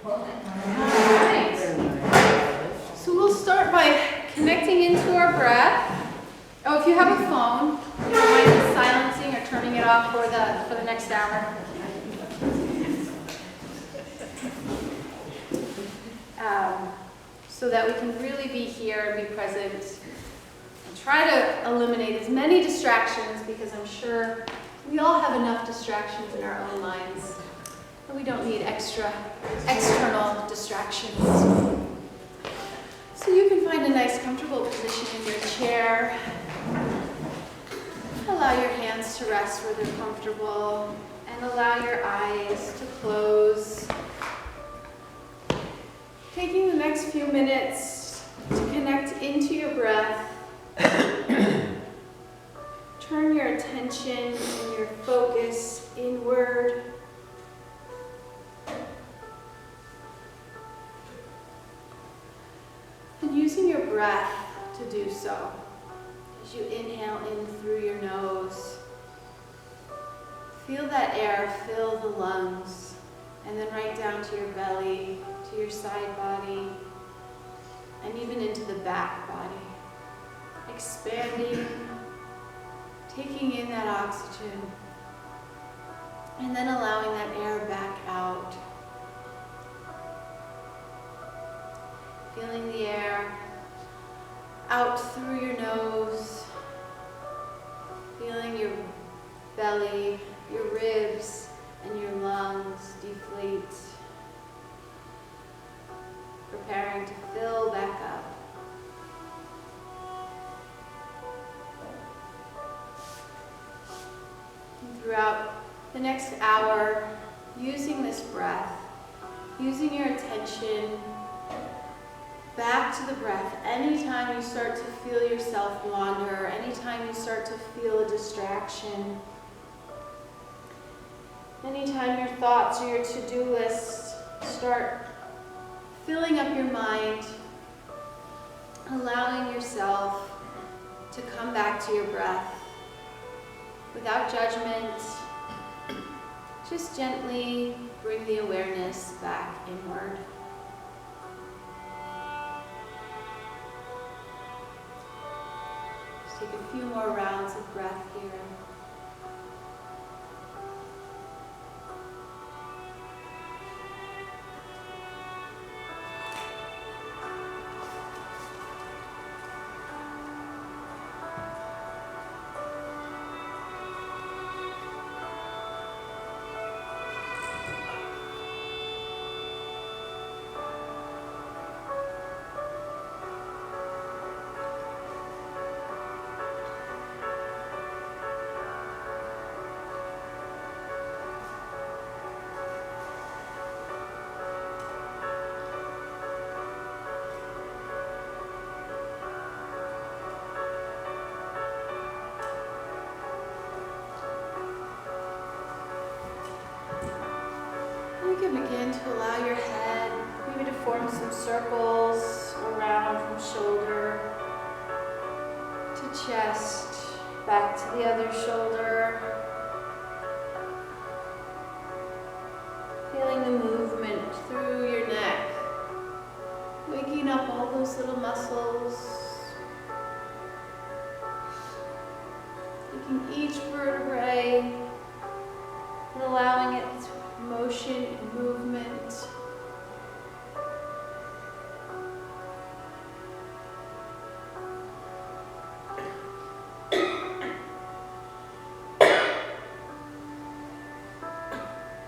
Alright. So we'll start by connecting into our breath. Oh, if you have a phone, you don't mind silencing or turning it off for the next hour. So that we can really be here and be present and try to eliminate as many distractions, because I'm sure we all have enough distractions in our own minds, and we don't need external distractions. So you can find a nice comfortable position in your chair. Allow your hands to rest where they're comfortable, and allow your eyes to close. Taking the next few minutes to connect into your breath. Turn your attention and your focus inward. And using your breath to do so. As you inhale in through your nose, feel that air fill the lungs, and then right down to your belly, to your side body, and even into the back body. Expanding, taking in that oxygen, and then allowing that air back out. Feeling the air out through your nose, feeling your belly, your ribs, and your lungs deflate, preparing to fill back up. And throughout the next hour, using this breath, using your attention back to the breath. Anytime you start to feel yourself wander, anytime you start to feel a distraction, anytime your thoughts or your to-do list start filling up your mind, allowing yourself to come back to your breath without judgment. Just gently bring the awareness back inward. Just take a few more rounds of breath here. You can begin to allow your head maybe to form some circles around from shoulder to chest, back to the other shoulder. Feeling the movement through your neck, waking up all those little muscles, taking each vertebrae and allowing its motion and movement.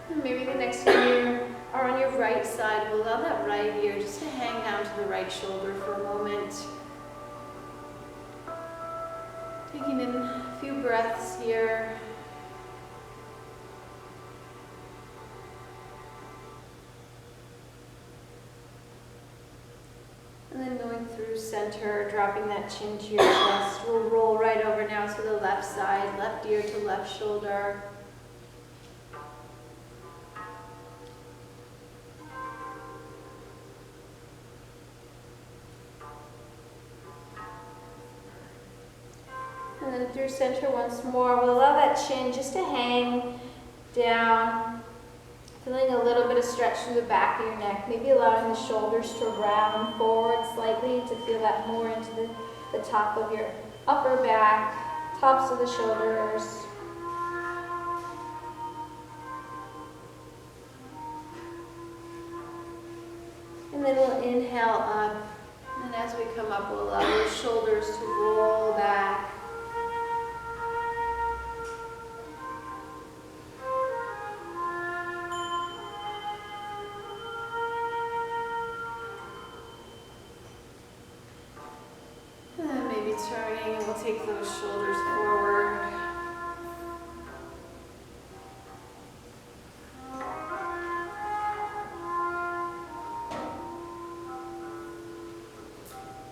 And maybe the next time you are on your right side, we'll allow that right ear just to hang down to the right shoulder for a moment. Taking in a few breaths here. And then going through center, dropping that chin to your chest. We'll roll right over now to the left side, left ear to left shoulder. And then through center once more. We'll allow that chin just to hang down Feeling a little bit of stretch through the back of your neck, maybe allowing the shoulders to round forward slightly to feel that more into the top of your upper back, tops of the shoulders. And then we'll inhale up. And as we come up, we'll allow those shoulders to roll back. And then maybe turning, and we'll take those shoulders forward.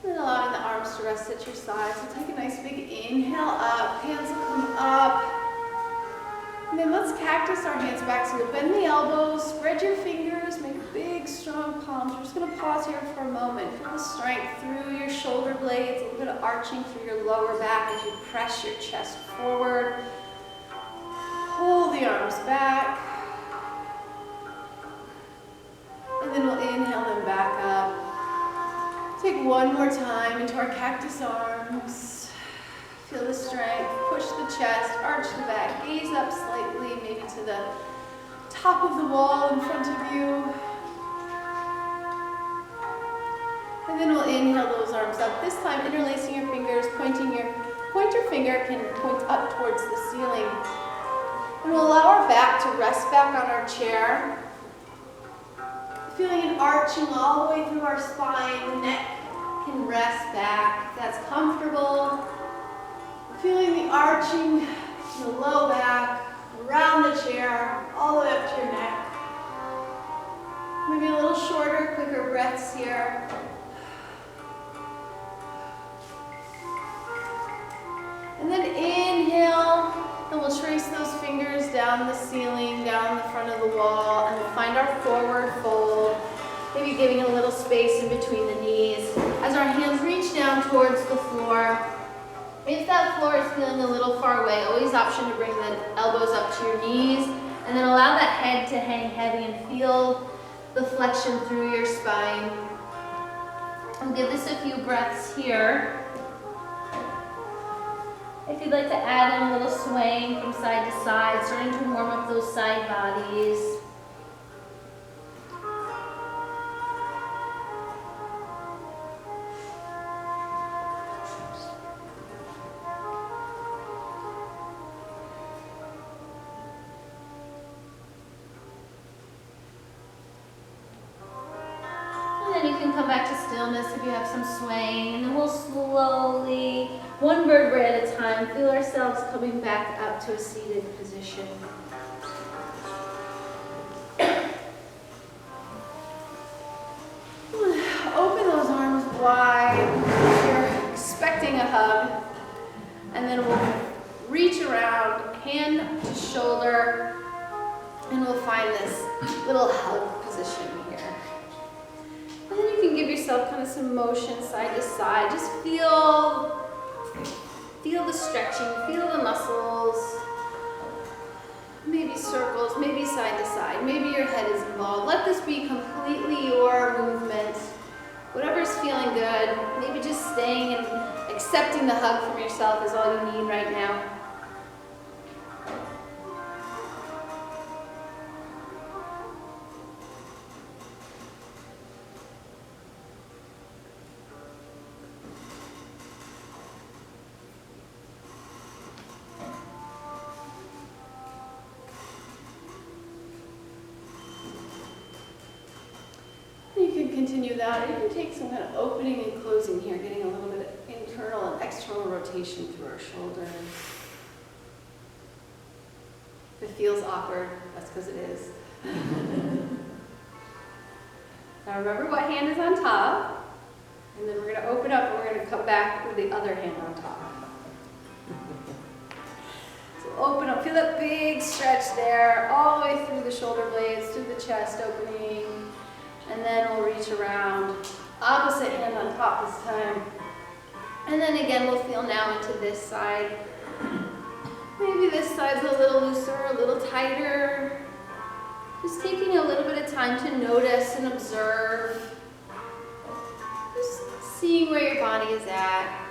And allowing the arms to rest at your sides. So take a nice big inhale up, hands will come up. And then let's cactus our hands back. So we'll bend the elbows, spread your fingers, make big, strong palms. We're just going to pause here for a moment. Feel the strength through your shoulder blades, a little bit of arching through your lower back as you press your chest forward. Pull the arms back. And then we'll inhale them back up. Take one more time into our cactus arms. Feel the strength. Push the chest, arch the back, gaze up slightly, maybe to the top of the wall in front of you. And then we'll inhale those arms up. This time, interlacing your fingers, pointer finger can point up towards the ceiling. And we'll allow our back to rest back on our chair. Feeling an arching all the way through our spine. The neck can rest back if that's comfortable. Feeling the arching in the low back, around the chair, all the way up to your neck. Maybe a little shorter, quicker breaths here. And then inhale, and we'll trace those fingers down the ceiling, down the front of the wall, and we'll find our forward fold, maybe giving a little space in between the knees. As our hands reach down towards the floor, if that floor is feeling a little far away, always option to bring the elbows up to your knees, and then allow that head to hang heavy and feel the flexion through your spine. We'll give this a few breaths here. If you'd like to add in a little swaying from side to side, starting to warm up those side bodies. And then you can come back to stillness if you have some swaying, and then we'll slowly, one vertebrae at a time, feel ourselves coming back up to a seated position. Open those arms wide if you're expecting a hug. And then we'll reach around, hand to shoulder, and we'll find this little hug position here. And then you can give yourself kind of some motion side to side. Just feel the stretching, feel the muscles. Maybe circles, maybe side to side, maybe your head is involved. Let this be completely your movement. Whatever's feeling good, maybe just staying and accepting the hug from yourself is all you need right now. Continue that. You can take some kind of opening and closing here, getting a little bit of internal and external rotation through our shoulders. If it feels awkward, that's because it is. Now remember what hand is on top, and then we're going to open up and we're going to come back with the other hand on top. So open up, feel that big stretch there, all the way through the shoulder blades, through the chest opening. And then we'll reach around, opposite hand on top this time. And then again, we'll feel now into this side. Maybe this side's a little looser, a little tighter. Just taking a little bit of time to notice and observe. Just seeing where your body is at.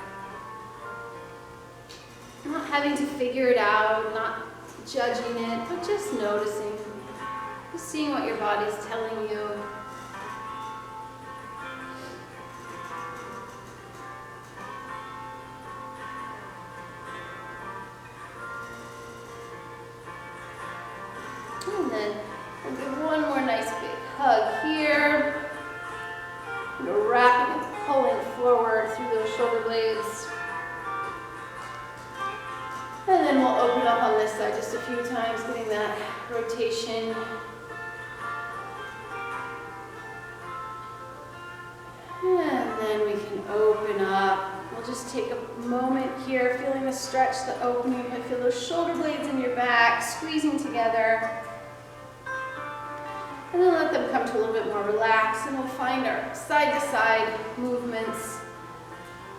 Not having to figure it out, not judging it, but just noticing. Just seeing what your body's telling you. And then we'll give one more nice big hug here. You're wrapping and pulling forward through those shoulder blades. And then we'll open up on this side just a few times, getting that rotation. And then we can open up. We'll just take a moment here, feeling the stretch, the opening. You can feel those shoulder blades in your back, squeezing together. And then let them come to a little bit more relaxed, and we'll find our side-to-side movements.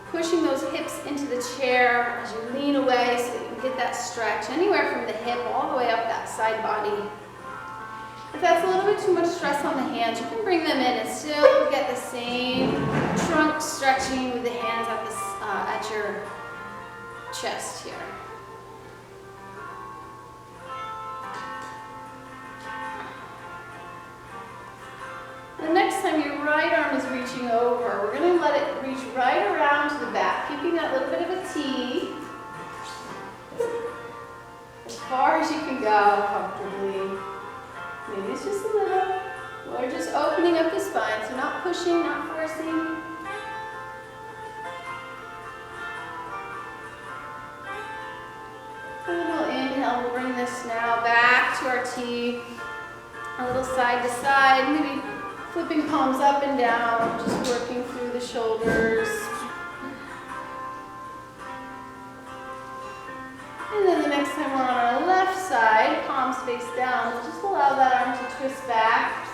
Pushing those hips into the chair as you lean away so that you can get that stretch anywhere from the hip all the way up that side body. If that's a little bit too much stress on the hands, you can bring them in and still get the same trunk stretching with the hands at your chest here. The next time your right arm is reaching over, we're going to let it reach right around to the back, keeping that little bit of a T. As far as you can go comfortably. Maybe it's just a little. We're just opening up the spine, so not pushing, not forcing. And then we'll inhale, we'll bring this now back to our T. A little side to side, maybe flipping palms up and down, just working through the shoulders. And then the next time we're on our left side, palms face down, we'll just allow that arm to twist back.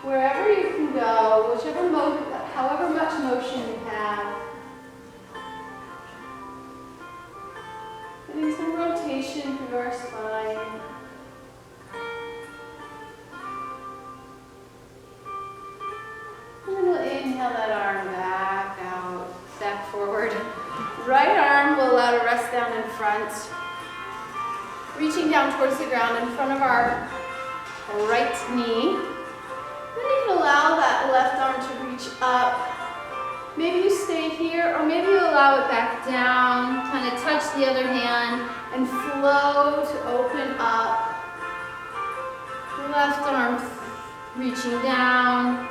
Wherever you can go, however much motion you have. Getting some rotation through our spine. And then we'll inhale that arm back out, back forward. Right arm will allow to rest down in front. Reaching down towards the ground in front of our right knee. Then you can allow that left arm to reach up. Maybe you stay here, or maybe you allow it back down, kind of touch the other hand, and flow to open up. The left arm reaching down,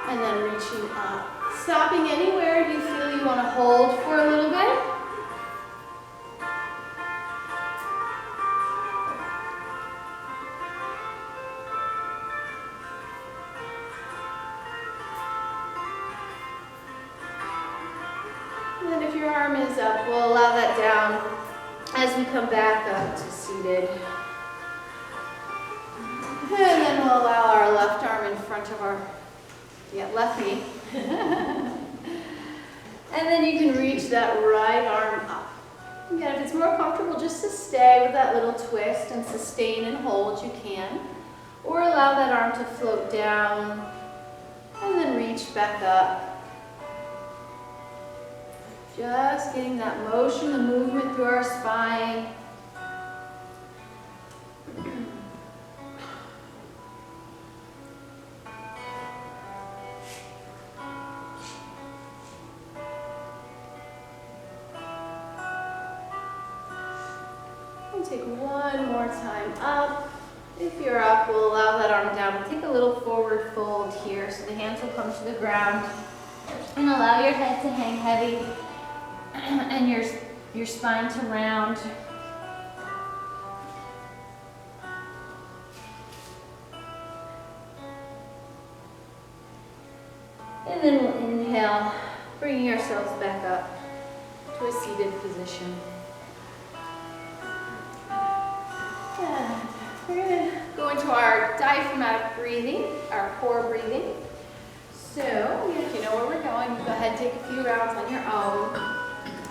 and then reaching up. Stopping anywhere you feel you want to hold for a little bit. And then if your arm is up, we'll allow that down as we come back up to seated. And then we'll allow our left arm in front of our left knee. And then you can reach that right arm up. Again, if it's more comfortable just to stay with that little twist and sustain and hold, you can. Or allow that arm to float down and then reach back up. Just getting that motion, the movement through our spine. Take one more time up. If you're up, we'll allow that arm down and take a little forward fold here so the hands will come to the ground. And allow your head to hang heavy and your spine to round. And then we'll inhale, bringing ourselves back up to a seated position. We're going to go into our diaphragmatic breathing, our core breathing. So, if you know where we're going, you go ahead and take a few rounds on your own.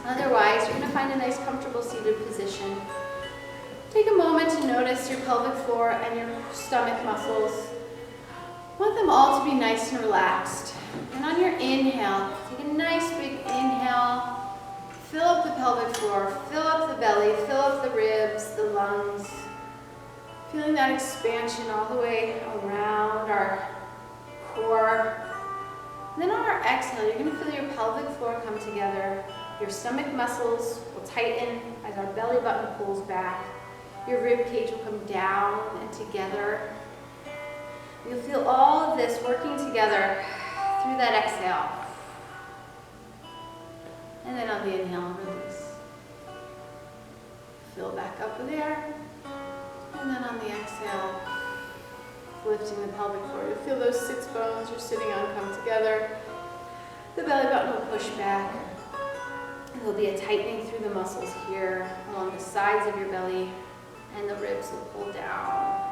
Otherwise, you're going to find a nice, comfortable seated position. Take a moment to notice your pelvic floor and your stomach muscles. Want them all to be nice and relaxed. And on your inhale, take a nice big inhale. Fill up the pelvic floor, fill up the belly, fill up the ribs, the lungs. Feeling that expansion all the way around our core. And then on our exhale, you're going to feel your pelvic floor come together. Your stomach muscles will tighten as our belly button pulls back. Your rib cage will come down and together. You'll feel all of this working together through that exhale. And then on the inhale, release. Fill back up with air. And then on the exhale, lifting the pelvic floor. You'll feel those sits bones you're sitting on come together. The belly button will push back. And there'll be a tightening through the muscles here along the sides of your belly, and the ribs will pull down.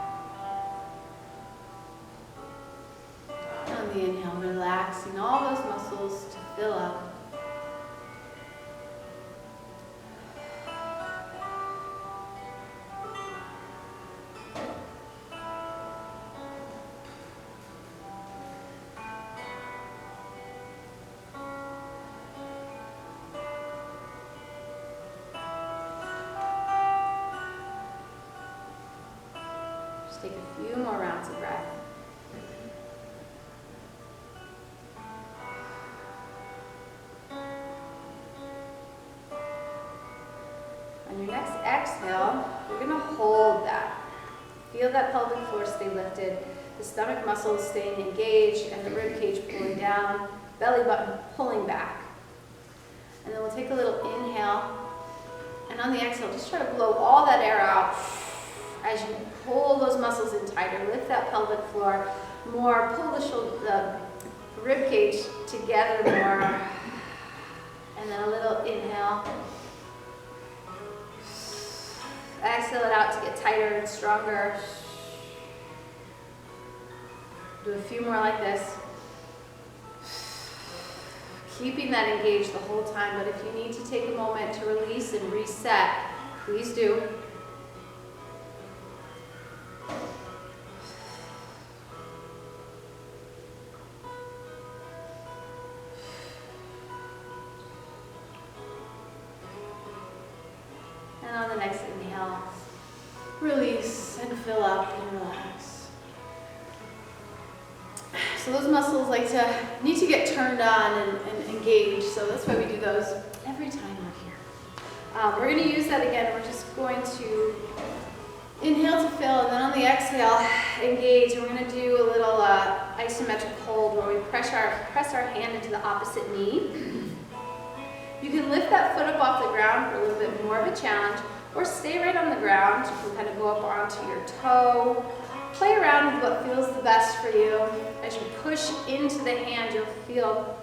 On the inhale, relaxing all those muscles to fill up. Just take a few more rounds of breath. On your next exhale, you're going to hold that. Feel that pelvic floor stay lifted, the stomach muscles staying engaged, and the rib cage pulling down, belly button pulling back. And then we'll take a little inhale, and on the exhale, just try to blow all that air out as you pull those muscles in tighter. Lift that pelvic floor more, pull the rib cage together more, and then a little inhale. Exhale it out to get tighter and stronger. Do a few more like this. Keeping that engaged the whole time, but if you need to take a moment to release and reset, please do. And on the next inhale, release and fill up and relax. So those muscles need to get turned on and engaged, so that's why we do those every time we're here. We're going to use that again. We're just going to inhale to fill, and then on the exhale, engage. And we're going to do a little isometric hold where we press our hand into the opposite knee. You can lift that foot up off the ground for a little bit more of a challenge, or stay right on the ground. You can kind of go up onto your toe. Play around with what feels the best for you. As you push into the hand, you'll feel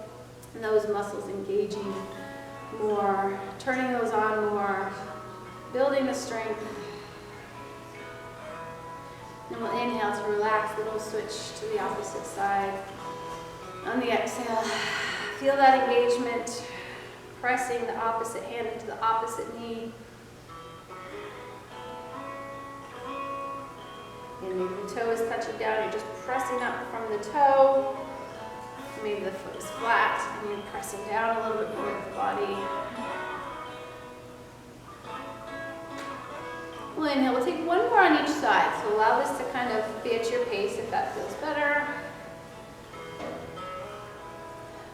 those muscles engaging more, turning those on more, building the strength. Then we'll inhale to relax, then we'll switch to the opposite side. On the exhale, feel that engagement, pressing the opposite hand into the opposite knee. And maybe the toe is touching down, you're just pressing up from the toe. Maybe the foot is flat and you're pressing down a little bit more with the body. We'll inhale, we'll take one more on each side. So allow this to kind of be at your pace if that feels better.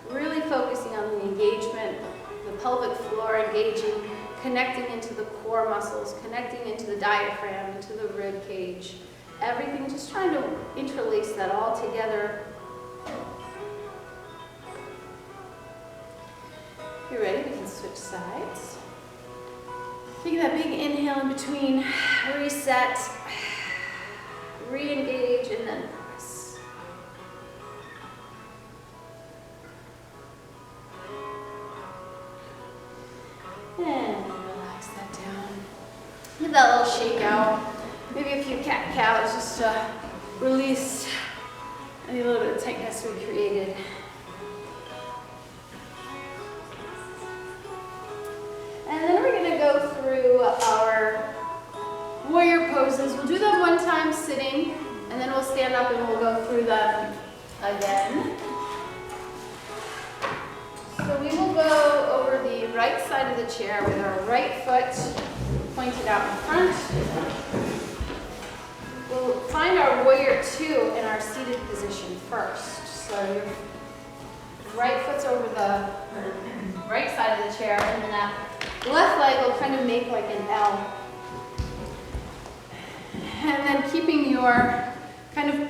Really focusing on the engagement, the pelvic floor engaging, connecting into the core muscles, connecting into the diaphragm, into the rib cage. Everything, just trying to interlace that all together. If you're ready, we can switch sides. Taking that big inhale in between, reset, re-engage, and then press. And relax that down. Give that little shake out. Maybe a few cat-cows just to release any little bit of tightness we created. And then we're going to go through our warrior warrior poses. We'll do them one time sitting, and then we'll stand up and we'll go through them again. So we will go over the right side of the chair with our right foot pointed out in front. We'll find our warrior two in our seated position first. So your right foot's over the right side of the chair, and then that left leg will kind of make like an L. And then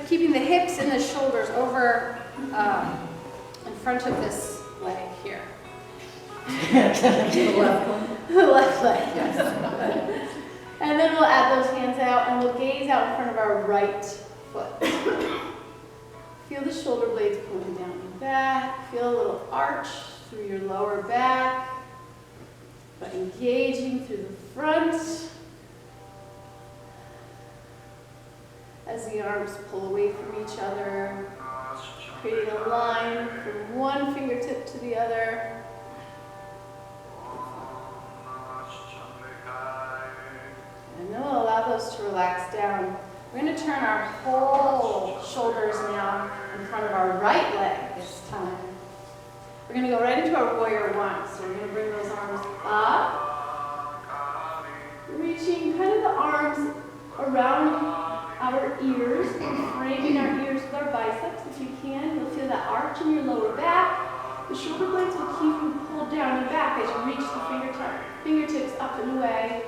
keeping the hips and the shoulders over in front of this leg here. The left one. The left leg, yes. And then we'll add those hands out and we'll gaze out in front of our right foot. Feel the shoulder blades pulling down and back. Feel a little arch through your lower back, but engaging through the front. As the arms pull away from each other, creating a line from one fingertip to the other. And then we'll allow those to relax down. We're going to turn our whole shoulders now in front of our right leg this time. We're going to go right into our warrior one. So we're going to bring those arms up, reaching kind of the arms around our ears and framing our ears with our biceps if you can. You'll feel that arch in your lower back. The shoulder blades will keep you pulled down and back as you reach the fingertips up and away.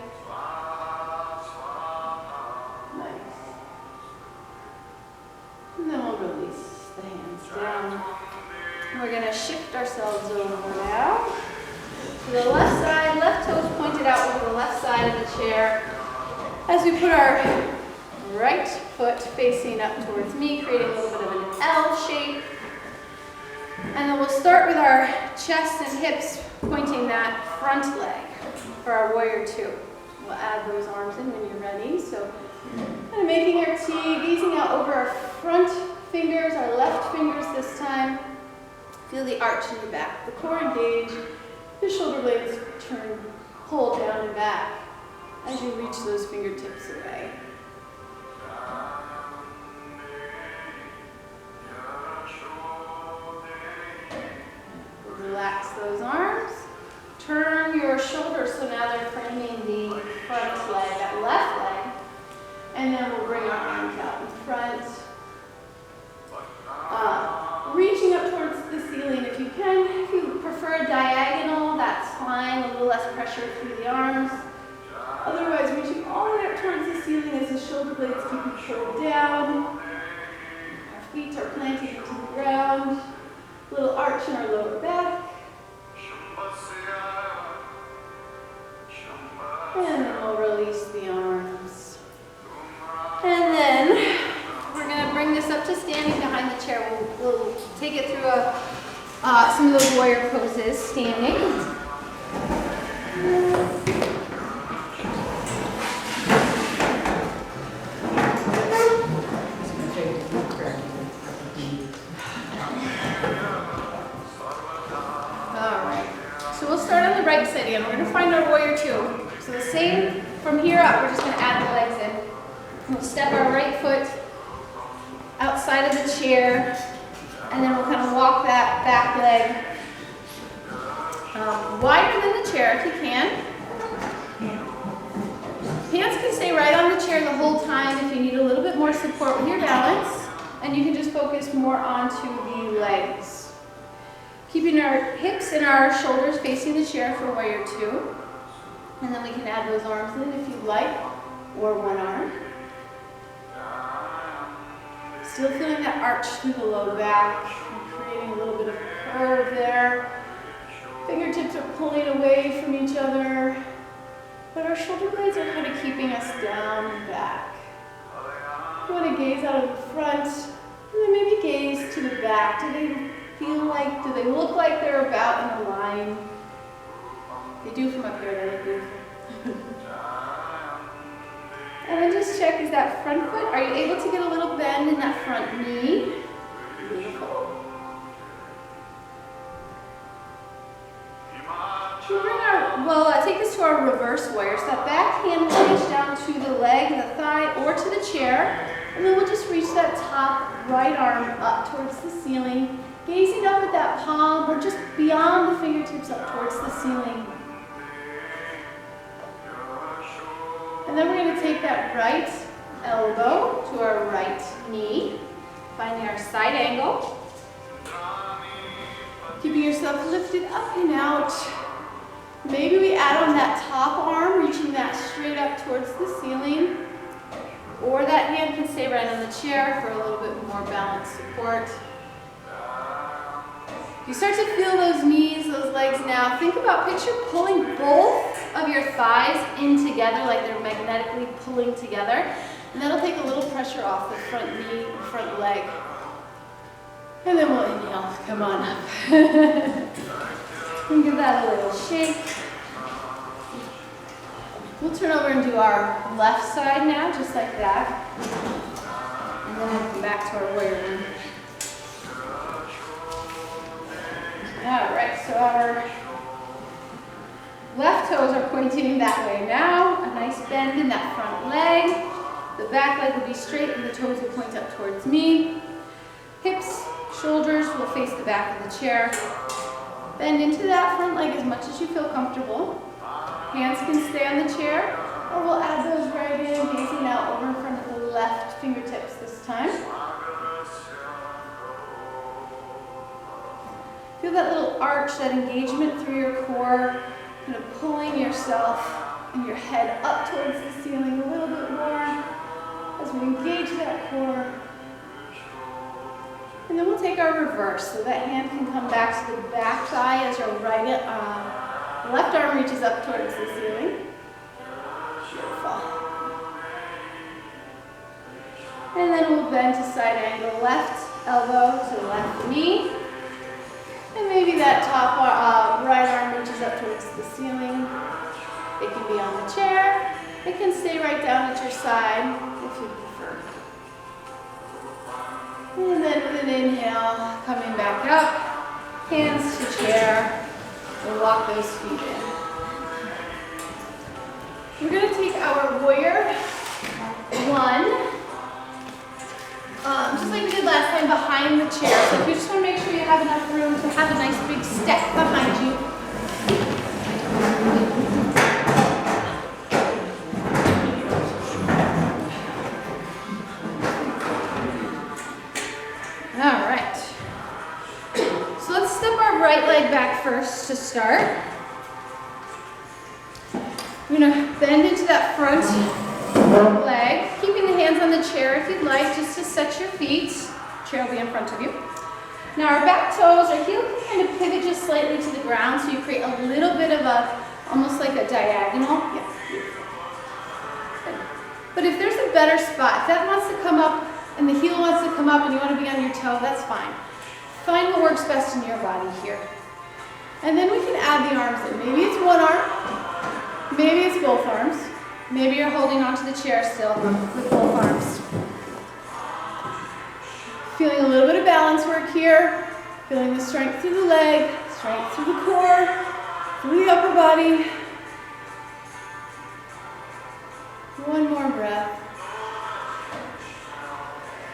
Nice. And then we'll release the hands down. We're going to shift ourselves over now to the left side, left toes pointed out over the left side of the chair. As we put our right foot facing up towards me, creating a little bit of an L shape. And then we'll start with our chest and hips pointing that front leg for our warrior two. We'll add those arms in when you're ready. So kind of making our T, gazing out over our front fingers, our left fingers this time. Feel the arch in the back, the core engaged, the shoulder blades turn, pull down and back as you reach those fingertips away. Relax those arms. Turn your shoulders so now they're framing the front leg, that left leg. And then we'll bring our arms out in front. Reaching up towards the ceiling if you can. If you prefer a diagonal, that's fine. A little less pressure through the arms. Otherwise, reaching all the way up towards the ceiling as the shoulder blades keep you pulled down. Our feet are planted into the ground. A little arch in our lower back. And then we'll release the arms. And then we're going to bring this up to standing behind the chair. We'll take it through some of those warrior poses, standing. Start on the right side again. We're going to find our warrior two. So the same from here up, we're just going to add the legs in. We'll step our right foot outside of the chair, and then we'll kind of walk that back leg wider than the chair if you can. Hands can stay right on the chair the whole time if you need a little bit more support with your balance, and you can just focus more onto the legs. Keeping our hips and our shoulders facing the chair for warrior two. And then we can add those arms in if you'd like, or one arm. Still feeling that arch through the low back, and creating a little bit of curve there. Fingertips are pulling away from each other, but our shoulder blades are kind of keeping us down and back. You want to gaze out of the front, and then maybe gaze to the back. Do they look like they're about in a line? They do from up here, they look beautiful. And then just check, is that front foot, are you able to get a little bend in that front knee? Beautiful. We'll bring our take this to our reverse warrior. So that back hand will reach down to the leg, the thigh, or to the chair. And then we'll just reach that top right arm up towards the ceiling, gazing up at that palm or just beyond the fingertips up towards the ceiling. And then we're going to take that right elbow to our right knee, finding our side angle. Keeping yourself lifted up and out. Maybe we add on that top arm, reaching that straight up towards the ceiling. Or that hand can stay right on the chair for a little bit more balance support. You start to feel those knees, those legs now. Think about, picture pulling both of your thighs in together like they're magnetically pulling together. And that'll take a little pressure off the front knee, front leg. And then we'll inhale, come on up. And give that a little shake. We'll turn over and do our left side now, just like that. And then we'll come back to our warrior one. All right, so our left toes are pointing that way now. A nice bend in that front leg. The back leg will be straight and the toes will point up towards me. Hips, shoulders will face the back of the chair. Bend into that front leg as much as you feel comfortable. Hands can stay on the chair, or we'll add those right in, gazing out over in front of the left fingertips this time. Feel that little arch, that engagement through your core, kind of pulling yourself and your head up towards the ceiling a little bit more as we engage that core. And then we'll take our reverse, so that hand can come back to the back thigh as your left arm reaches up towards the ceiling. Beautiful. And then we'll bend to side angle, left elbow to the left knee. And maybe that top right arm reaches up towards the ceiling. It can be on the chair. It can stay right down at your side if you prefer. And then with an inhale, coming back up, hands to chair. We'll walk those feet in. We're going to take our warrior one, just like we did last time, behind the chair. So if you just want to make sure you have enough room to have a nice big step behind you. All right. So let's step our right leg back first to start. We're going to bend into that front leg, keeping the hands on the chair if you'd like, just to set your feet. Chair will be in front of you. Now our back toes, our heel can kind of pivot just slightly to the ground, so you create a little bit of almost like a diagonal. Yeah. But if there's a better spot, if that wants to come up and the heel wants to come up and you want to be on your toe, that's fine. Find what works best in your body here. And then we can add the arms in. Maybe it's one arm, maybe it's both arms. Maybe you're holding onto the chair still with both arms. Feeling a little bit of balance work here. Feeling the strength through the leg, strength through the core, through the upper body. One more breath.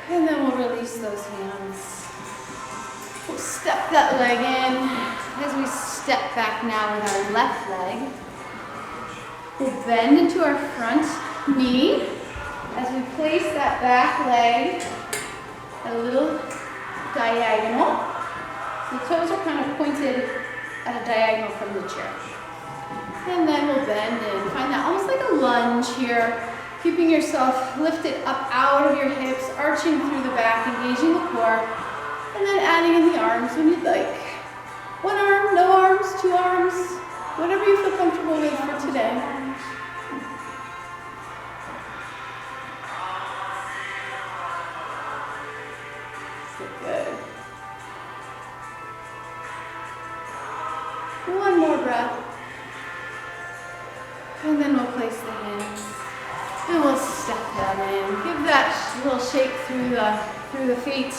And then we'll release those hands. We'll step that leg in as we step back now with our left leg. We'll bend into our front knee as we place that back leg a little diagonal. So the toes are kind of pointed at a diagonal from the chair. And then we'll bend in. Find that almost like a lunge here. Keeping yourself lifted up out of your hips, arching through the back, engaging the core. And then adding in the arms when you'd like. One arm, no arms, two arms, whatever you feel comfortable with for today. Good. One more breath. And then we'll place the hands. And we'll step that in. Give that little shake through the feet.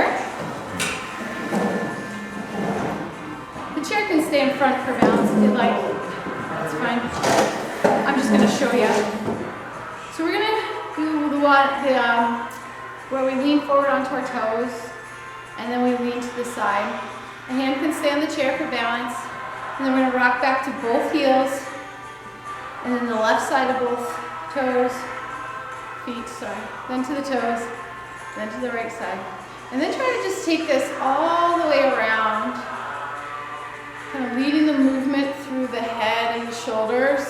chair. The chair can stay in front for balance if you'd like. That's fine. I'm just going to show you. So we're going to do the where we lean forward onto our toes, and then we lean to the side. A hand can stay on the chair for balance, and then we're going to rock back to both heels, and then the left side of both toes, then to the toes, then to the right side. And then try to just take this all the way around, kind of leading the movement through the head and the shoulders.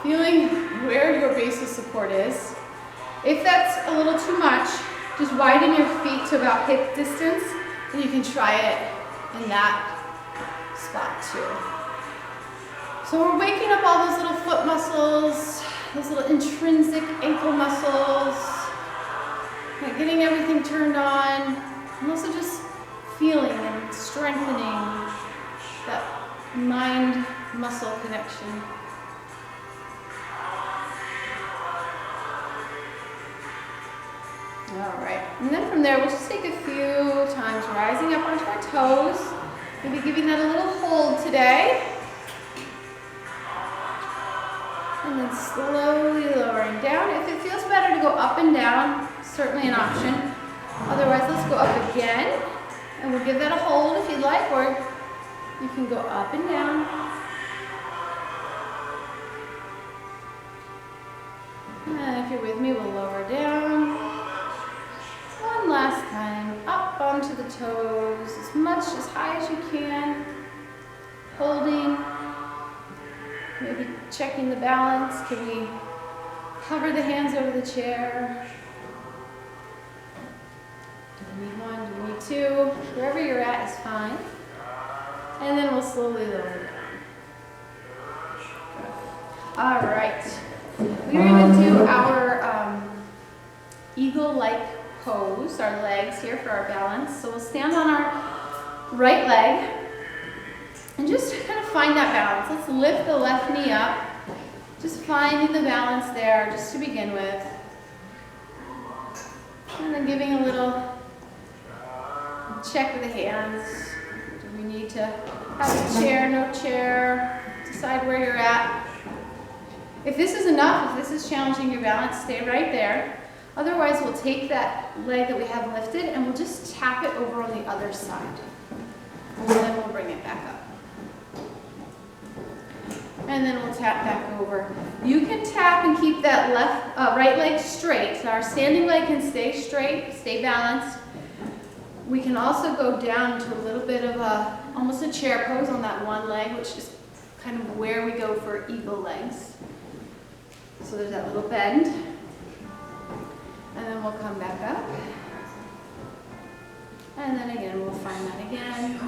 Feeling where your base of support is. If that's a little too much, just widen your feet to about hip distance, and you can try it in that spot too. So we're waking up all those little foot muscles, those little intrinsic ankle muscles, getting everything turned on, and also just feeling and strengthening that mind-muscle connection. All right, and then from there, we'll just take a few times rising up onto our toes, maybe giving that a little hold today. And then slowly lowering down. If it feels better to go up and down, certainly an option. Otherwise, let's go up again. And we'll give that a hold if you'd like, or you can go up and down. And if you're with me, we'll lower down. One last time, up onto the toes, as much as high as you can. Holding. Maybe checking the balance. Can we hover the hands over the chair? Do we need one? Do we need two? Wherever you're at is fine. And then we'll slowly lower down. All right. We're going to do our eagle-like pose, our legs here for our balance. So we'll stand on our right leg. And just kind of find that balance. Let's lift the left knee up. Just finding the balance there, just to begin with. And then giving a little check with the hands. Do we need to have a chair, no chair? Decide where you're at. If this is enough, if this is challenging your balance, stay right there. Otherwise, we'll take that leg that we have lifted and we'll just tap it over on the other side. And then we'll bring it back up. And then we'll tap back over. You can tap and keep that right leg straight. So our standing leg can stay straight, stay balanced. We can also go down to a little bit of almost a chair pose on that one leg, which is kind of where we go for eagle legs. So there's that little bend. And then we'll come back up. And then again, we'll find that again.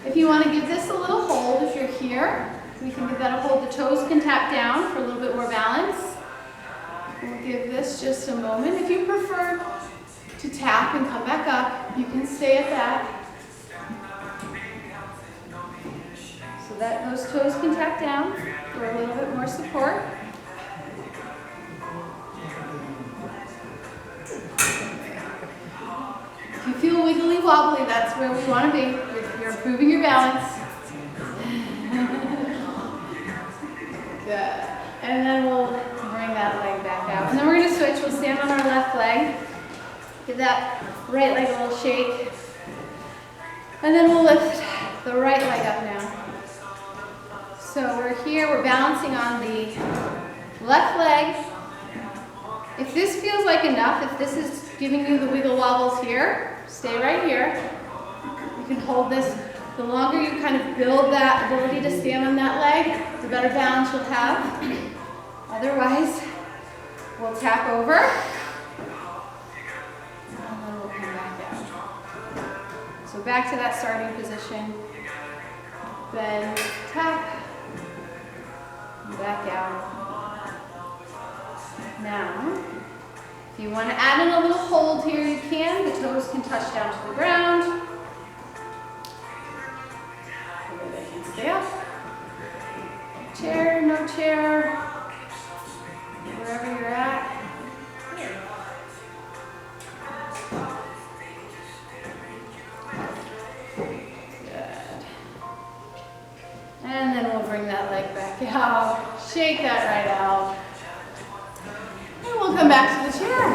If you want to give this a little hold, if you're here, we can give that a hold. The toes can tap down for a little bit more balance. We'll give this just a moment. If you prefer to tap and come back up, you can stay at that. So that those toes can tap down for a little bit more support. If you feel wiggly wobbly, that's where we want to be. You're improving your balance. Good. And then we'll bring that leg back out. And then we're going to switch. We'll stand on our left leg. Give that right leg a little shake. And then we'll lift the right leg up now. So we're here. We're balancing on the left leg. If this feels like enough, if this is giving you the wiggle wobbles here, stay right here. You can hold this. The longer you kind of build that ability to stand on that leg, the better balance you'll have. Otherwise, we'll tap over. And then we'll come back down. So back to that starting position. Then tap. Back out. Now, if you want to add in a little hold here, you can. The toes can touch down to the ground. Stay up. Chair, no chair. Wherever you're at. out. Shake that right out. And we'll come back to the chair.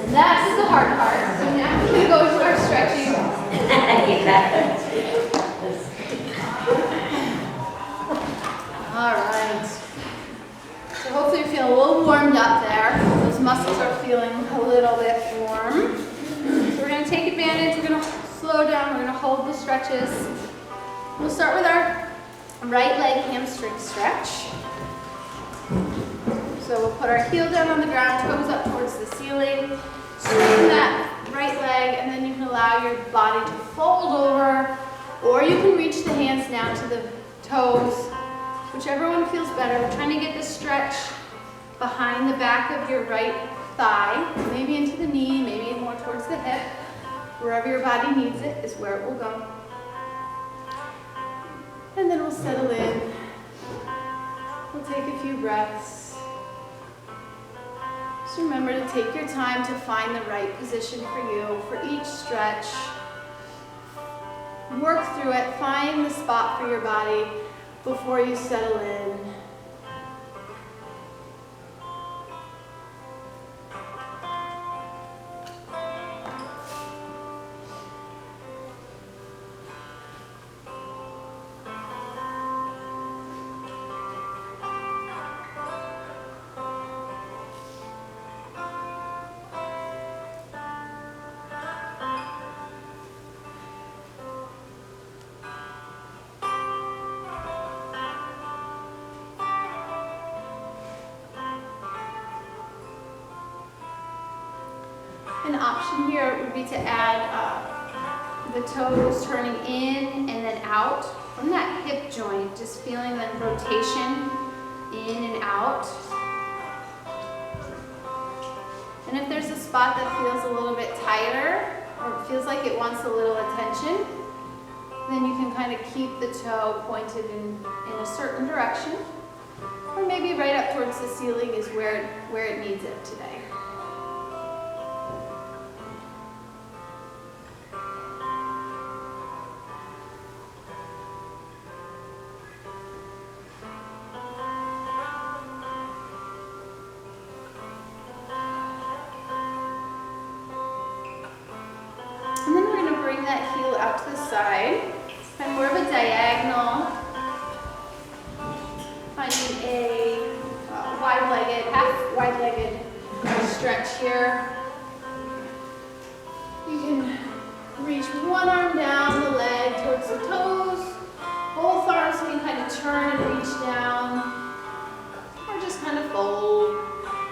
And that is the hard part. So now we can go to our stretching. All right. So hopefully you're feeling a little warmed up there. Those muscles are feeling a little bit warm. So we're going to take advantage. We're going to slow down. We're going to hold the stretches. We'll start with our right leg hamstring stretch. So we'll put our heel down on the ground, toes up towards the ceiling. Straighten that right leg, and then you can allow your body to fold over, or you can reach the hands down to the toes, whichever one feels better. We're trying to get the stretch behind the back of your right thigh, maybe into the knee, maybe more towards the hip. Wherever your body needs it is where it will go. And then we'll settle in. We'll take a few breaths. Just remember to take your time to find the right position for you for each stretch. Work through it, find the spot for your body before you settle in. An option here would be to add the toes turning in and then out from that hip joint, just feeling the rotation in and out. And if there's a spot that feels a little bit tighter or feels like it wants a little attention, then you can kind of keep the toe pointed in a certain direction, or maybe right up towards the ceiling is where it needs it today. And then we're going to bring that heel out to the side, kind of more of a diagonal, finding a wide-legged, half wide-legged stretch here. You can reach one arm down the leg towards the toes, both arms can kind of turn and reach down, or just kind of fold.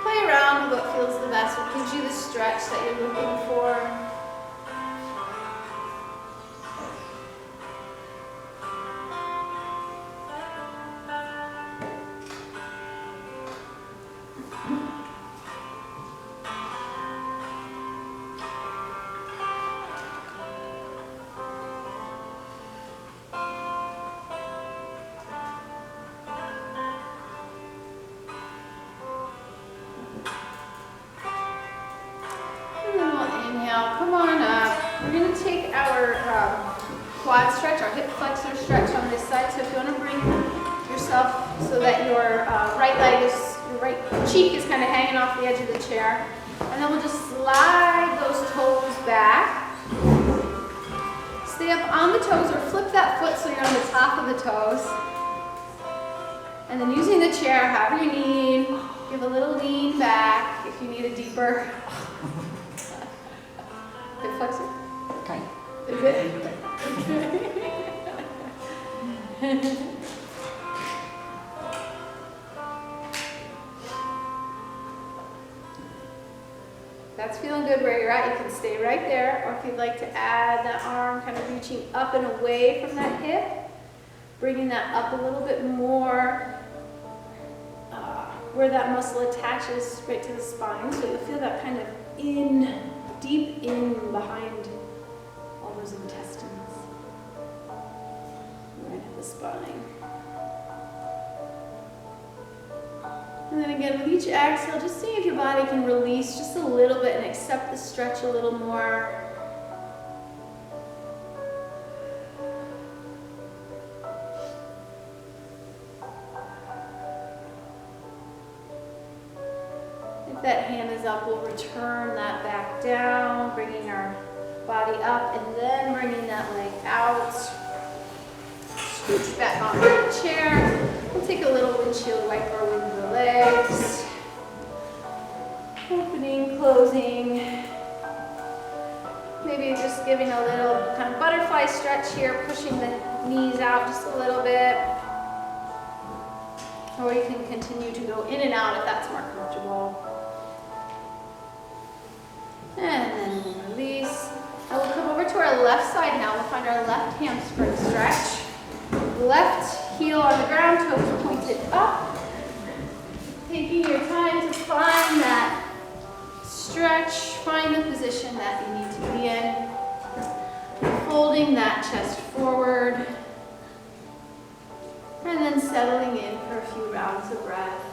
Play around with what feels the best, what gives you the stretch that you're looking for. Come on up. We're going to take our quad stretch, our hip flexor stretch on this side. So if you want to bring yourself so that your your right cheek is kind of hanging off the edge of the chair. And then we'll just slide those toes back. Stay up on the toes or flip that foot so you're on the top of the toes. And then using the chair, however you need, give a little lean back if you need a deeper hip flexor. Okay. Is it? That's feeling good where you're at. You can stay right there, or if you'd like to add that arm kind of reaching up and away from that hip, bringing that up a little bit more where that muscle attaches right to the spine. So you'll feel that kind of deep in behind all those intestines, right at the spine. And then again, with each exhale, just seeing if your body can release just a little bit and accept the stretch a little more. If that hand is up, we'll return that back down, bringing our body up and then bringing that leg out. Scooch back onto the chair. We'll take a little windshield wiper with the legs. Opening, closing. Maybe just giving a little kind of butterfly stretch here, pushing the knees out just a little bit. Or you can continue to go in and out if that's more comfortable. And then we'll release. And we'll come over to our left side now. We'll find our left hamstring stretch. Left heel on the ground, toes pointed up. Taking your time to find that stretch, find the position that you need to be in. Folding that chest forward. And then settling in for a few rounds of breath.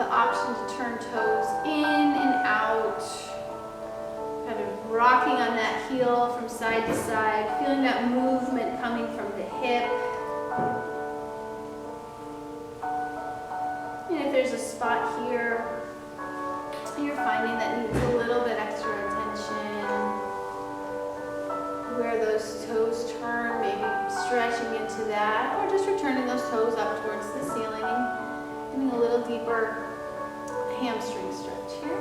Option to turn toes in and out, kind of rocking on that heel from side to side, feeling that movement coming from the hip. And if there's a spot here you're finding that needs a little bit extra attention, where those toes turn, maybe stretching into that, or just returning those toes up towards the ceiling, getting a little deeper hamstring stretch here.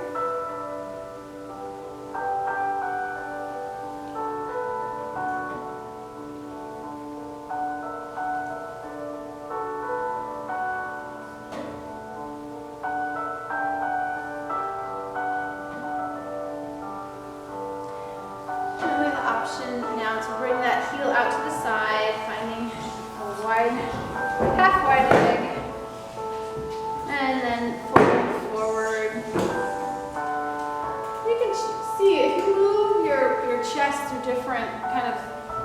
And we have the option now to bring that heel out to the side, finding a wide, half wide leg, and then forward. You can see if you move your chest through different kind of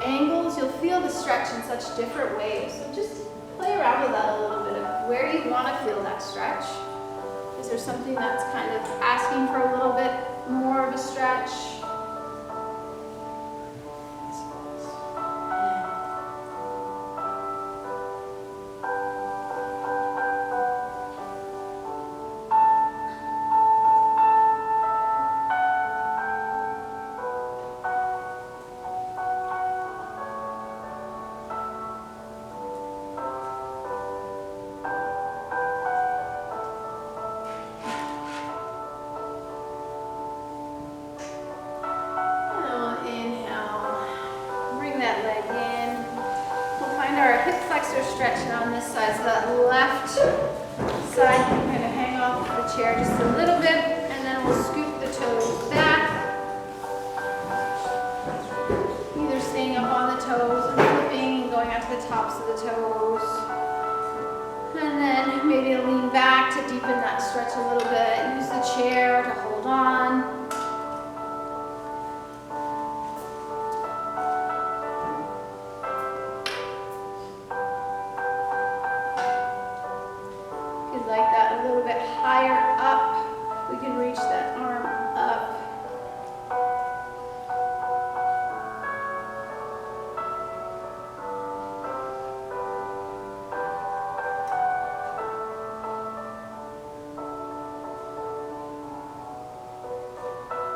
angles, you'll feel the stretch in such different ways. So just play around with that a little bit of where you want to feel that stretch. Is there something that's kind of asking for a little bit more of a stretch? Stretch on this side, so that left side can kind of hang off the chair just a little bit, and then we'll scoop the toes back, either staying up on the toes and flipping and going out to the tops of the toes, and then maybe lean back to deepen that stretch a little bit. Use the chair to hold on. Like that a little bit higher up, we can reach that arm up.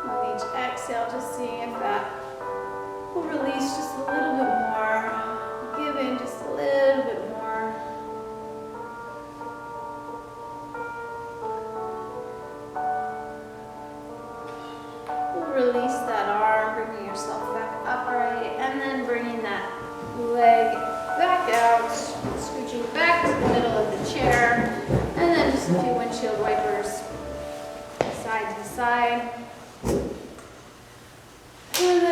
With each exhale, just seeing if that will release just a little bit more, give in just a little bit more. Release that arm, bringing yourself back upright, and then bringing that leg back out, scooching back to the middle of the chair, and then just a few windshield wipers side to side.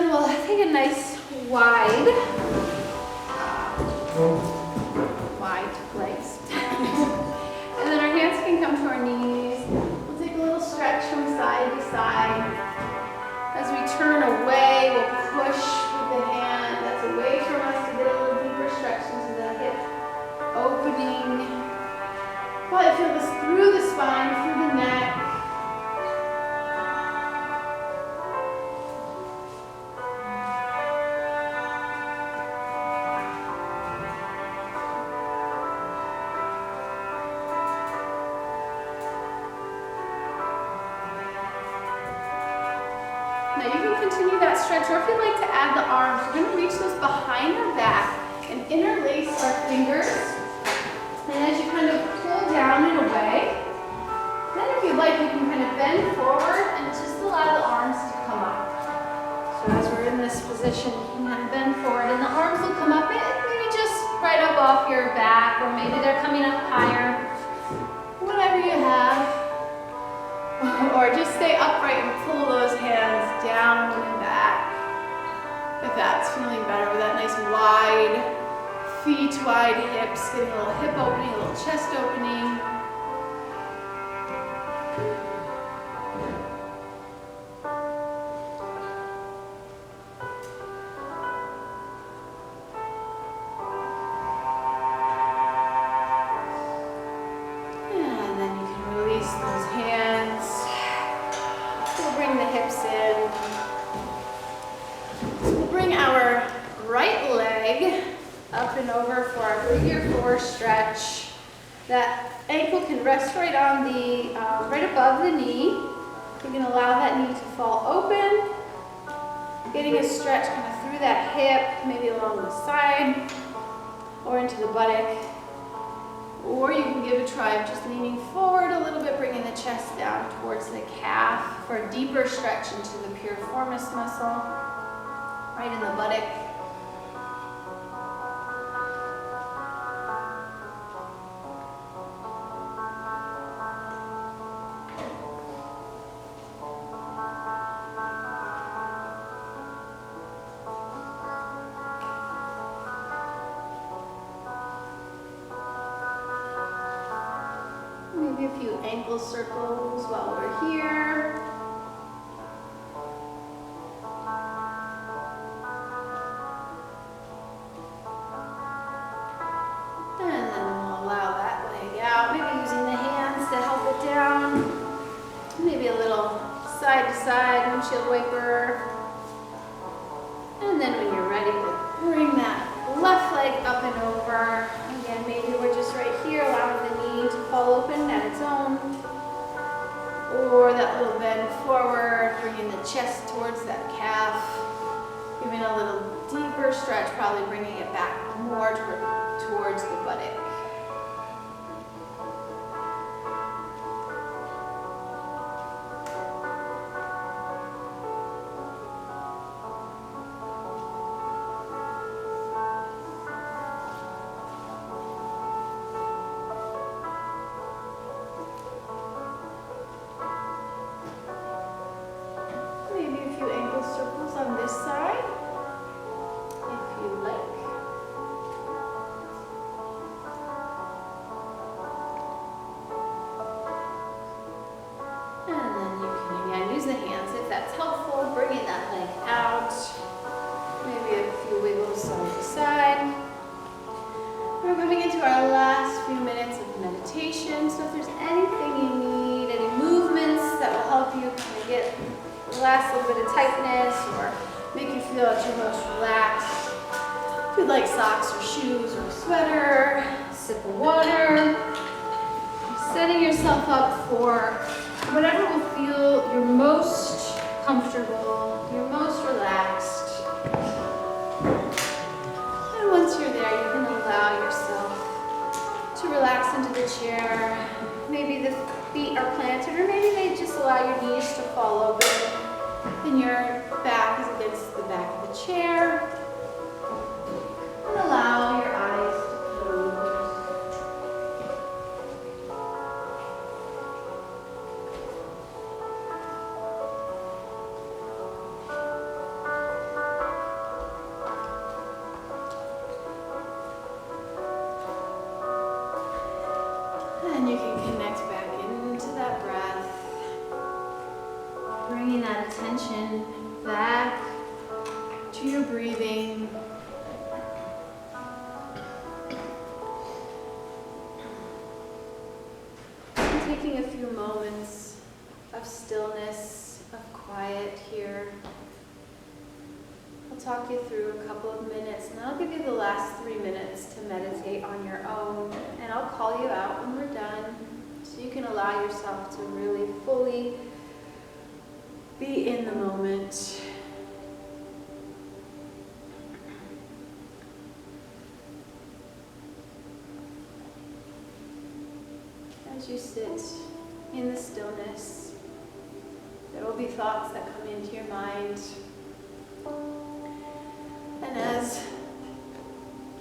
then we'll take a nice wide legs. And then our hands can come to our knees. We'll take a little stretch from side to side. As we turn away, we'll push with the hand. That's away from us to get a little deeper stretch into the hip opening. Probably feel this through the spine, through the neck. Now you can continue that stretch, or if you'd like to add the arms, we're going to reach those behind our back and interlace our fingers. And as you kind of pull down and away, then if you'd like, you can kind of bend forward and just allow the arms to come up. So as we're in this position, you can kind of bend forward and the arms will come up, maybe just right up off your back, or maybe they're coming up higher. Whatever you have. Or just stay upright and pull those hands down and back. If that's feeling better, with that nice wide feet, wide hips, getting a little hip opening, a little chest opening. And then you can release those hands. We'll bring the hips in. We'll bring our right leg up and over for our figure four stretch. That ankle can rest right on the, right above the knee. You can allow that knee to fall open. Getting a stretch kind of through that hip, maybe along the side or into the buttock. Or you can give a try of just leaning forward a little bit, bringing the chest down towards the calf for a deeper stretch into the piriformis muscle, right in the buttock. Maybe a few ankle circles while we're here. And then we'll allow that leg out, maybe using the hands to help it down. Maybe a little side to side windshield wiper. And then when you're ready, we'll bring that left leg up and over. Again, maybe we're just right here, allowing the knee to fall open at its own. Or that little bend forward, bringing the chest towards that calf. Giving a little deeper stretch, probably bringing it back more towards the buttock. Maybe a few ankle circles on this side, if you like. And then you can again use the hands if that's helpful, bringing that leg out. Maybe a few wiggles on the side. We're moving into our last few minutes of meditation, so if there's anything you need, any movements that will help you kind of get last little bit of tightness or make you feel at your most relaxed. If you'd like socks or shoes or a sweater, a sip of water, setting yourself up for whatever will feel your most comfortable, your most relaxed. And once you're there, you can allow yourself to relax into the chair. Maybe the feet are planted, or maybe they just allow your knees to fall open. And your back is against the back of the chair. And allow your eyes to close. attention back to your breathing. And taking a few moments of stillness, of quiet here. I'll talk you through a couple of minutes, and I'll give you the last 3 minutes to meditate on your own, and I'll call you out when we're done, so you can allow yourself to really fully be in the moment. As you sit in the stillness, there will be thoughts that come into your mind. And as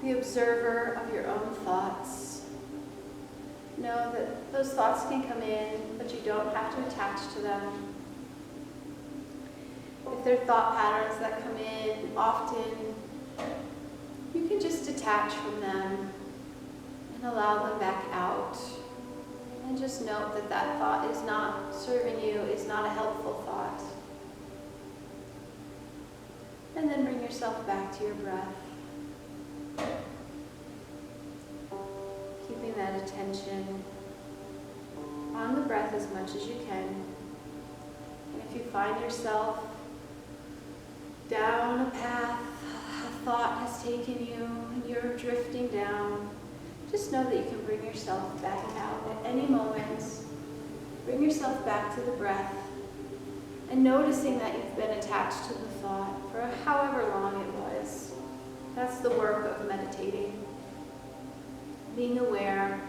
the observer of your own thoughts, know that those thoughts can come in, but you don't have to attach to them. If there are thought patterns that come in often, you can just detach from them and allow them back out. And just note that that thought is not serving you, is not a helpful thought. And then bring yourself back to your breath. Keeping that attention on the breath as much as you can. And if you find yourself down a path, a thought has taken you, and you're drifting down, just know that you can bring yourself back out at any moment. Bring yourself back to the breath. And noticing that you've been attached to the thought for however long it was. That's the work of meditating. Being aware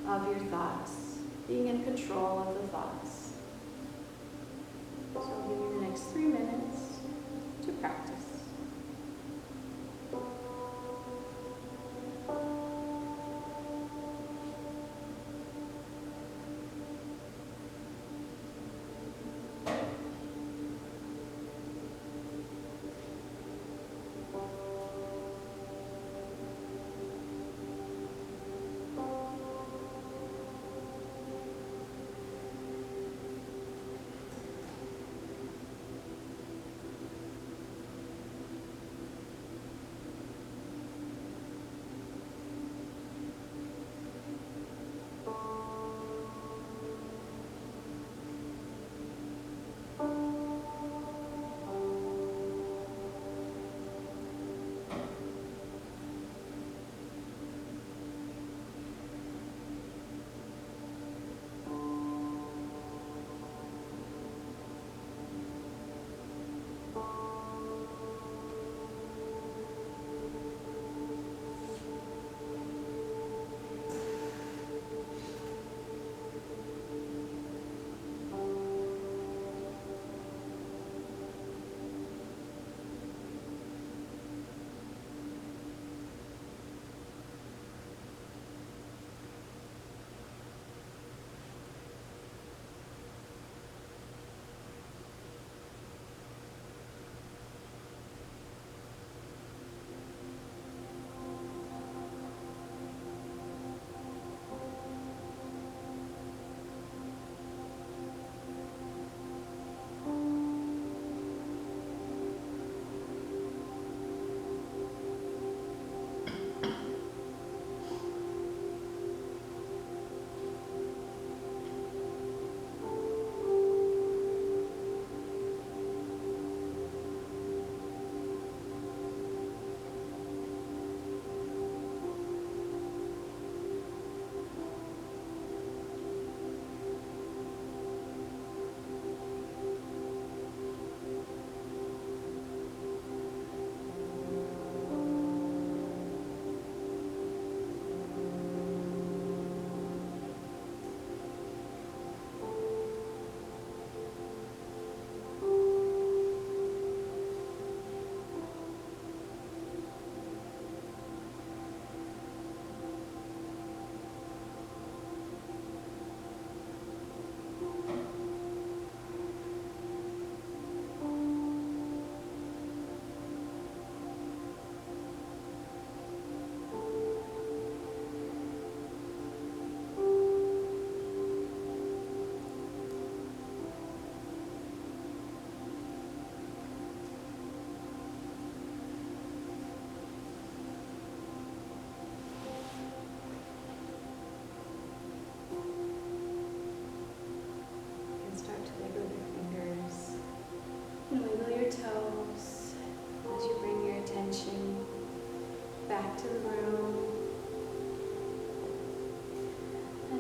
of your thoughts. Being in control of the thoughts. So I'll give you the next 3 minutes to practice.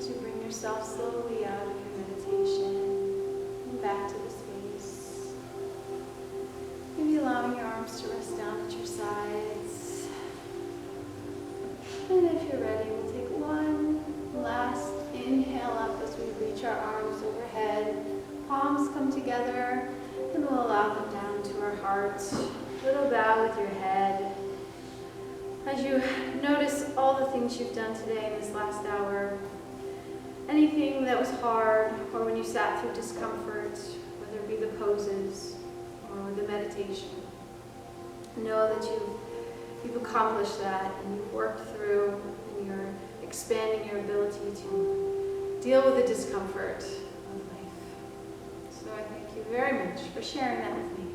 as you bring yourself slowly out of your meditation and back to the space. Maybe allowing your arms to rest down at your sides. And if you're ready, we'll take one last inhale up as we reach our arms overhead. Palms come together, and we'll allow them down to our hearts. Little bow with your head. As you notice all the things you've done today in this last hour, anything that was hard, or when you sat through discomfort, whether it be the poses or the meditation, know that you've accomplished that and you've worked through and you're expanding your ability to deal with the discomfort of life. So I thank you very much for sharing that with me.